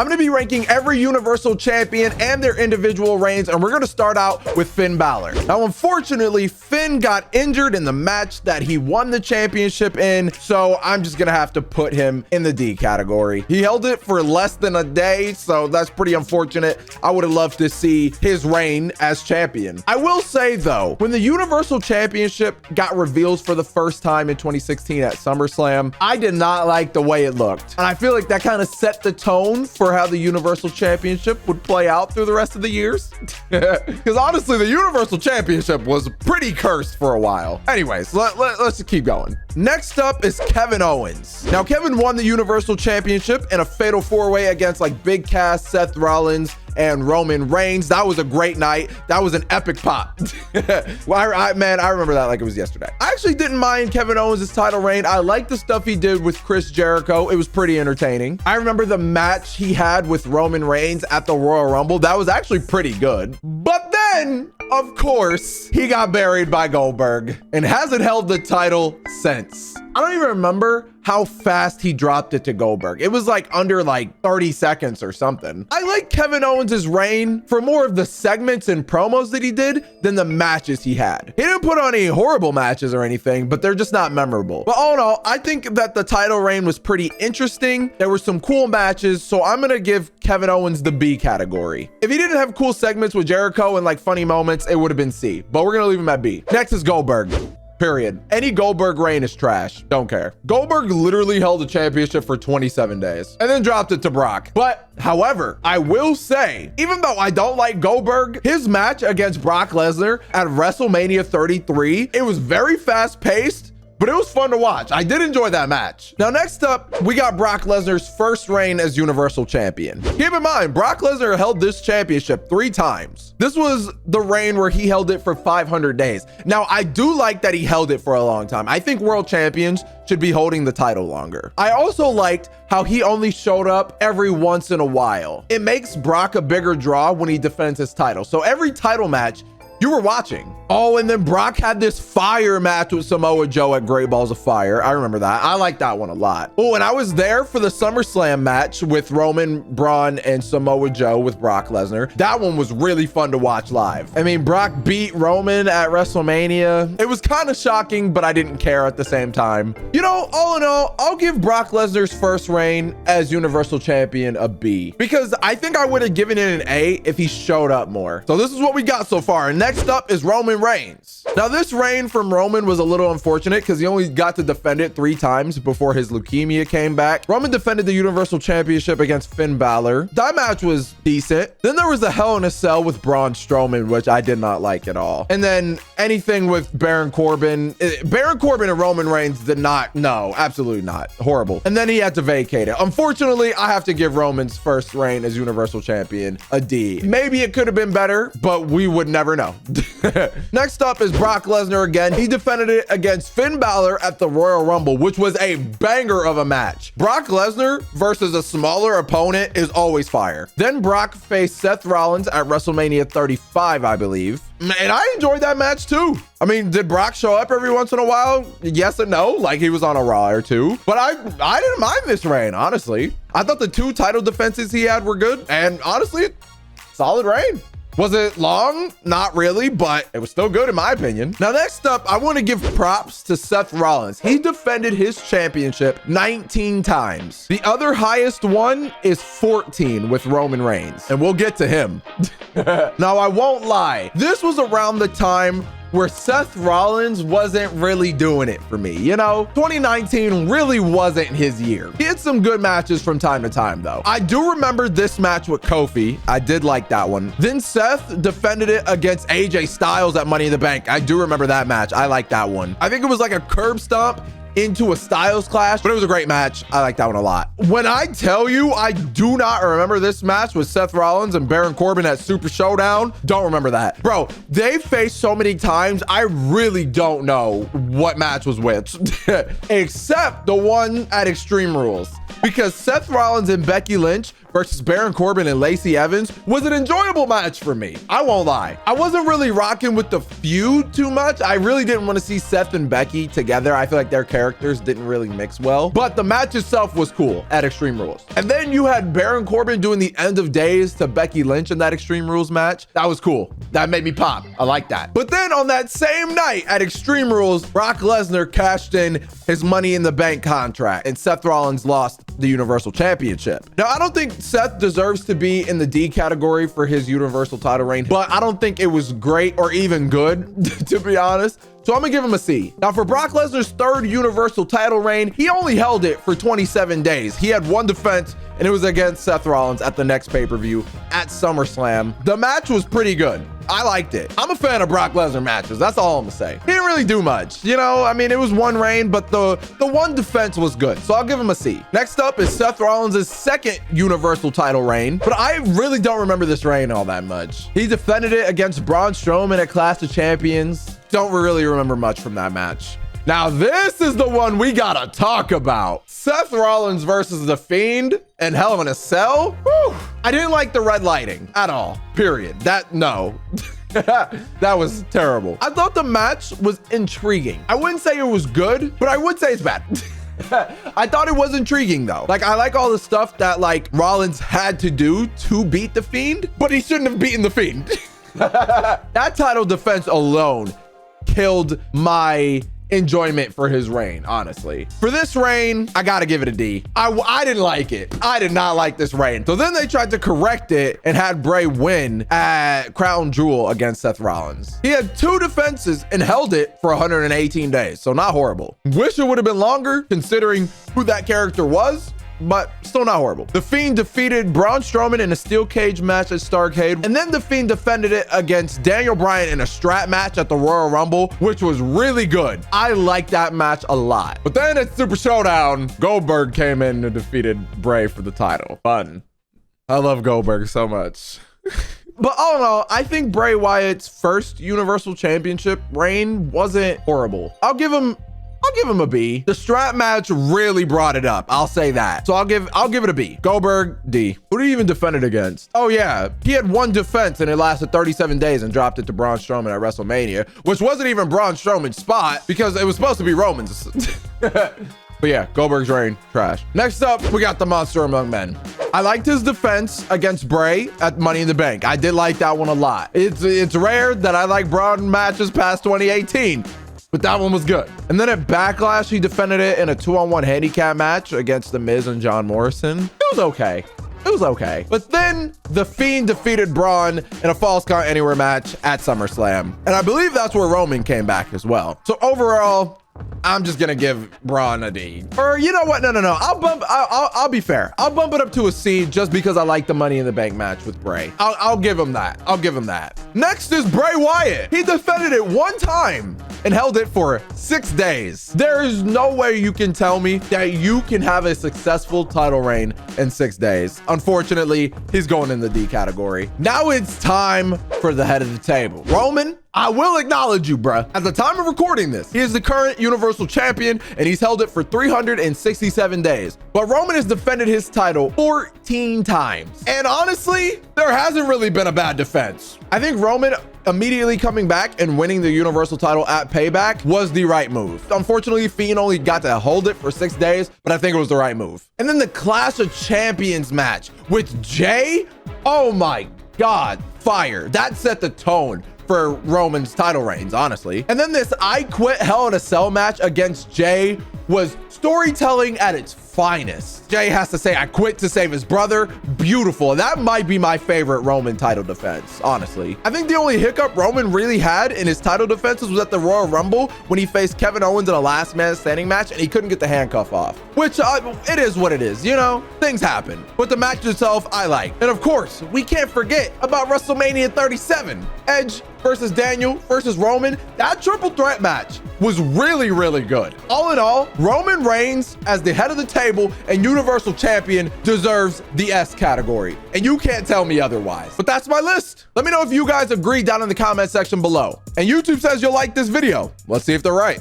I'm going to be ranking every Universal Champion and their individual reigns, and we're going to start out with Finn Balor. Now, unfortunately, Finn got injured in the match that he won the championship in, so I'm just going to have to put him in the D category. He held it for less than a day, so that's pretty unfortunate. I would have loved to see his reign as champion. I will say, though, when the Universal Championship got revealed for the first time in 2016 at SummerSlam, I did not like the way it looked. And I feel like that kind of set the tone for how the Universal Championship would play out through the rest of the years. Because honestly, the Universal Championship was pretty cursed for a while. Anyways, let's just keep going. Next up is Kevin Owens. Now, Kevin won the Universal Championship in a fatal four-way against like Big Cass, Seth Rollins, and Roman Reigns. That was a great night. That was an epic pop. Well, I remember that like it was yesterday. I actually didn't mind Kevin Owens' title reign. I liked the stuff he did with Chris Jericho. It was pretty entertaining. I remember the match he had with Roman Reigns at the Royal Rumble. That was actually pretty good. But then, of course, he got buried by Goldberg and hasn't held the title since. I don't even remember how fast he dropped it to Goldberg. It was like under like 30 seconds or something. I like Kevin Owens' reign for more of the segments and promos that he did than the matches he had. He didn't put on any horrible matches or anything, but they're just not memorable. But all in all, I think that the title reign was pretty interesting. There were some cool matches, so I'm gonna give Kevin Owens the B category. If he didn't have cool segments with Jericho and like funny moments, it would have been C, but we're gonna leave him at B. Next is Goldberg. Period. Any Goldberg reign is trash. Don't care. Goldberg literally held the championship for 27 days and then dropped it to Brock. But however, I will say, even though I don't like Goldberg, his match against Brock Lesnar at WrestleMania 33, it was very fast paced, but it was fun to watch. I did enjoy that match. Now, next up, we got Brock Lesnar's first reign as Universal Champion. Keep in mind, Brock Lesnar held this championship 3 times. This was the reign where he held it for 500 days. Now, I do like that he held it for a long time. I think world champions should be holding the title longer. I also liked how he only showed up every once in a while. It makes Brock a bigger draw when he defends his title. So every title match, you were watching. Oh, and then Brock had this fire match with Samoa Joe at Great Balls of Fire. I remember that. I like that one a lot. Oh, and I was there for the SummerSlam match with Roman, Braun, and Samoa Joe with Brock Lesnar. That one was really fun to watch live. I mean, Brock beat Roman at WrestleMania. It was kind of shocking, but I didn't care at the same time. You know, all in all, I'll give Brock Lesnar's first reign as Universal Champion a B, because I think I would have given it an A if he showed up more. So this is what we got so far. And next up is Roman Reigns. Now, this reign from Roman was a little unfortunate because he only got to defend it 3 times before his leukemia came back. Roman defended the Universal Championship against Finn Balor. That match was decent. Then there was the Hell in a Cell with Braun Strowman, which I did not like at all. And then anything with Baron Corbin. Baron Corbin and Roman Reigns did not, no, absolutely not. Horrible. And then he had to vacate it. Unfortunately, I have to give Roman's first reign as Universal Champion a D. Maybe it could have been better, but we would never know. Next up is Brock Lesnar again. He defended it against Finn Balor at the Royal Rumble, which was a banger of a match. Brock Lesnar versus a smaller opponent is always fire. Then Brock faced Seth Rollins at WrestleMania 35, I believe. And I enjoyed that match too. I mean, did Brock show up every once in a while? Yes and no. Like he was on a Raw or 2. But I didn't mind this reign, honestly. I thought the 2 title defenses he had were good. And honestly, solid reign. Was it long? Not really, but it was still good in my opinion. Now, next up, I want to give props to Seth Rollins. He defended his championship 19 times. The other highest one is 14 with Roman Reigns, and we'll get to him. Now, I won't lie. This was around the time where Seth Rollins wasn't really doing it for me. You know, 2019 really wasn't his year. He had some good matches from time to time, though. I do remember this match with Kofi. I did like that one. Then Seth defended it against AJ Styles at Money in the Bank. I do remember that match. I like that one. I think it was like a curb stomp into a Styles clash, but it was a great match. I like that one a lot. When I tell you I do not remember this match with Seth Rollins and Baron Corbin at Super Showdown, don't remember that. Bro, they faced so many times, I really don't know what match was which, except the one at Extreme Rules. Because Seth Rollins and Becky Lynch versus Baron Corbin and Lacey Evans was an enjoyable match for me. I won't lie. I wasn't really rocking with the feud too much. I really didn't want to see Seth and Becky together. I feel like their characters didn't really mix well, but the match itself was cool at Extreme Rules. And then you had Baron Corbin doing the end of days to Becky Lynch in that Extreme Rules match. That was cool. That made me pop. I like that. But then on that same night at Extreme Rules, Brock Lesnar cashed in his Money in the Bank contract and Seth Rollins lost the Universal Championship. Now, I don't think Seth deserves to be in the D category for his Universal title reign, but I don't think it was great or even good, to be honest. So I'm gonna give him a C. Now for Brock Lesnar's third Universal title reign, he only held it for 27 days. He had one defense and it was against Seth Rollins at the next pay-per-view at SummerSlam. The match was pretty good. I liked it. I'm a fan of Brock Lesnar matches. That's all I'm gonna say. He didn't really do much. You know, I mean, it was one reign, but the one defense was good. So I'll give him a C. Next up is Seth Rollins' second Universal title reign, but I really don't remember this reign all that much. He defended it against Braun Strowman at Clash of Champions. Don't really remember much from that match. Now, this is the one we gotta talk about. Seth Rollins versus The Fiend and Hell in a Cell. Whew. I didn't like the red lighting at all, period. No. That was terrible. I thought the match was intriguing. I wouldn't say it was good, but I would say it's bad. I thought it was intriguing though. Like, I like all the stuff that like Rollins had to do to beat The Fiend, but he shouldn't have beaten The Fiend. That title defense alone killed my enjoyment for his reign, honestly. For this reign, I gotta give it a D. I didn't like it. I did not like this reign. So then they tried to correct it and had Bray win at Crown Jewel against Seth Rollins. He had two defenses and held it for 118 days, so not horrible. Wish it would have been longer considering who that character was, but still not horrible. The Fiend defeated Braun Strowman in a steel cage match at Starrcade, and then The Fiend defended it against Daniel Bryan in a strap match at the Royal Rumble, which was really good. I liked that match a lot. But then at Super Showdown, Goldberg came in and defeated Bray for the title. Fun. I love Goldberg so much. But all in all, I think Bray Wyatt's first Universal Championship reign wasn't horrible. I'll give him a B. The strap match really brought it up. I'll say that. So I'll give it a B. Goldberg, D. Who did he even defend it against? Oh yeah, he had one defense and it lasted 37 days and dropped it to Braun Strowman at WrestleMania, which wasn't even Braun Strowman's spot because it was supposed to be Roman's. But yeah, Goldberg's reign, trash. Next up, we got the Monster Among Men. I liked his defense against Bray at Money in the Bank. I did like that one a lot. It's rare that I like Braun matches past 2018. But that one was good. And then at Backlash, he defended it in a 2-on-1 handicap match against The Miz and John Morrison. It was okay. It was okay. But then The Fiend defeated Braun in a Falls Count Anywhere match at SummerSlam. And I believe that's where Roman came back as well. So overall, I'm just gonna give Braun a D. Or you know what? No. I'll be fair. I'll bump it up to a C just because I like the Money in the Bank match with Bray. I'll give him that. I'll give him that. Next is Bray Wyatt. He defended it one time and held it for 6 days. There is no way you can tell me that you can have a successful title reign in 6 days. Unfortunately, he's going in the D category. Now it's time for the head of the table. Roman, I will acknowledge you, bruh. At the time of recording this, he is the current Universal Champion and he's held it for 367 days. But Roman has defended his title 14 times. And honestly, there hasn't really been a bad defense. I think Roman immediately coming back and winning the Universal title at Payback was the right move. Unfortunately, Fiend only got to hold it for 6 days, but I think it was the right move. And then the Clash of Champions match with Jay. Oh my God, fire. That set the tone for Roman's title reigns, honestly. And then this I Quit Hell in a Cell match against Jay was storytelling at its finest. Jay has to say, I quit to save his brother. Beautiful. That might be my favorite Roman title defense, honestly. I think the only hiccup Roman really had in his title defenses was at the Royal Rumble when he faced Kevin Owens in a last man standing match and he couldn't get the handcuff off, which it is what it is, you know, things happen. But the match itself, I like. And of course, we can't forget about WrestleMania 37. Edge versus Daniel versus Roman. That triple threat match was really, really good. All in all, Roman Reigns as the head of the table and Universal Champion deserves the S category. And you can't tell me otherwise. But that's my list. Let me know if you guys agree down in the comment section below. And YouTube says you'll like this video. Let's see if they're right.